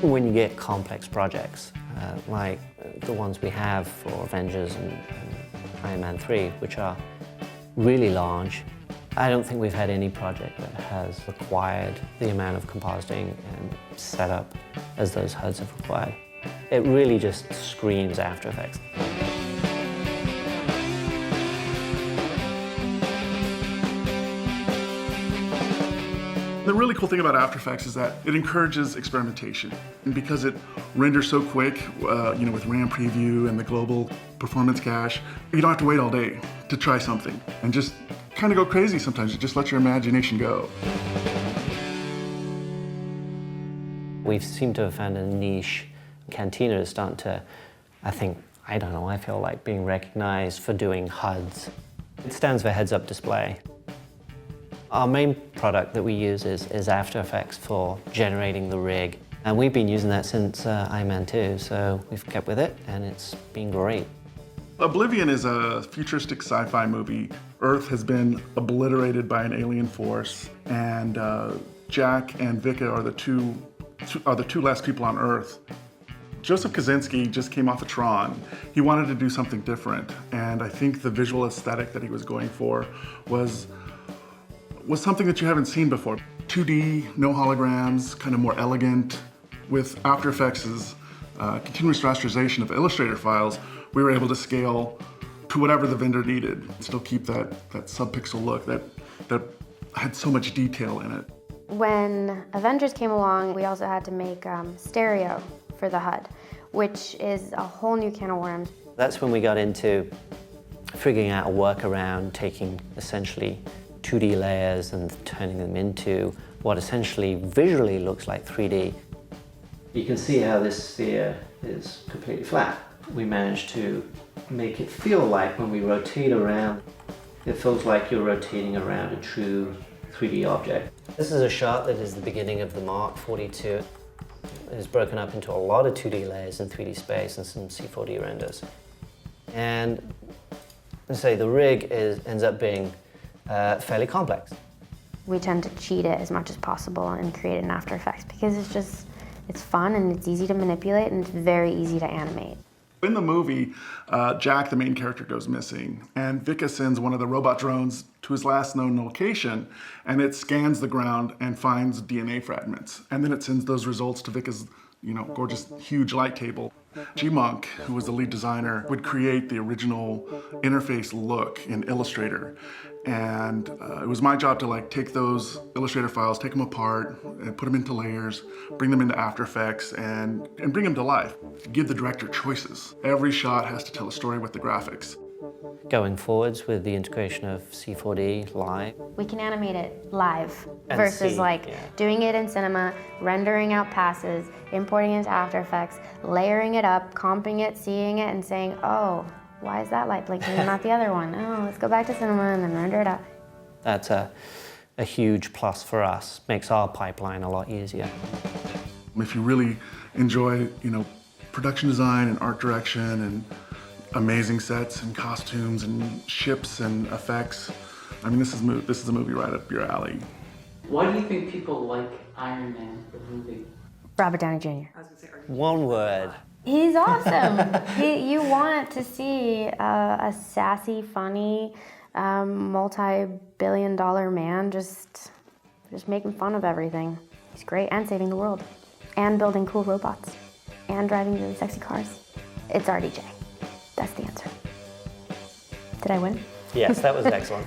When you get complex projects, like the ones we have for Avengers and Iron Man 3, which are really large, I don't think we've had any project that has required the amount of compositing and setup as those HUDs have required. It really just screams After Effects. The really cool thing about After Effects is that it encourages experimentation. And because it renders so quick, with RAM preview and the global performance cache, you don't have to wait all day to try something and just kind of go crazy sometimes. Just let your imagination go. We've seemed to have found a niche. Cantina is starting to, I feel like being recognized for doing HUDs. It stands for Heads Up Display. Our main product that we use is After Effects for generating the rig. And we've been using that since Iron Man 2, so we've kept with it, and it's been great. Oblivion is a futuristic sci-fi movie. Earth has been obliterated by an alien force, and Jack and Vika are the two last people on Earth. Joseph Kosinski just came off of Tron. He wanted to do something different, and I think the visual aesthetic that he was going for was something that you haven't seen before. 2D, no holograms, kind of more elegant. With After Effects' continuous rasterization of Illustrator files, we were able to scale to whatever the vendor needed, still keep that sub-pixel look that had so much detail in it. When Avengers came along, we also had to make stereo for the HUD, which is a whole new can of worms. That's when we got into figuring out a workaround, taking essentially 2D layers and turning them into what essentially visually looks like 3D. You can see how this sphere is completely flat. We managed to make it feel like when we rotate around, it feels like you're rotating around a true 3D object. This is a shot that is the beginning of the Mark 42. It is broken up into a lot of 2D layers in 3D space and some C4D renders. And let's say the rig ends up being fairly complex. We tend to cheat it as much as possible and create it in After Effects because it's fun and it's easy to manipulate and it's very easy to animate. In the movie, Jack, the main character, goes missing, and Vika sends one of the robot drones to his last known location, and it scans the ground and finds DNA fragments. And then it sends those results to Vika's gorgeous, huge light table. G-Monk, who was the lead designer, would create the original interface look in Illustrator. And it was my job to take those Illustrator files, take them apart, and put them into layers, bring them into After Effects, and bring them to life. Give the director choices. Every shot has to tell a story with the graphics. Going forwards with the integration of C4D live. We can animate it live versus doing it in cinema, rendering out passes, importing it into After Effects, layering it up, comping it, seeing it, and saying, oh, why is that light blinking and not the other one? Oh, let's go back to cinema and then render it up. That's a huge plus for us. Makes our pipeline a lot easier. If you really enjoy, production design and art direction and amazing sets and costumes and ships and effects, this is a movie right up your alley. Why do you think people like Iron Man, the movie? Robert Downey Jr. One word. He's awesome. You want to see a sassy, funny, multi-billion-dollar man just making fun of everything. He's great, and saving the world, and building cool robots, and driving really sexy cars. It's RDJ. That's the answer. Did I win? Yes, that was excellent.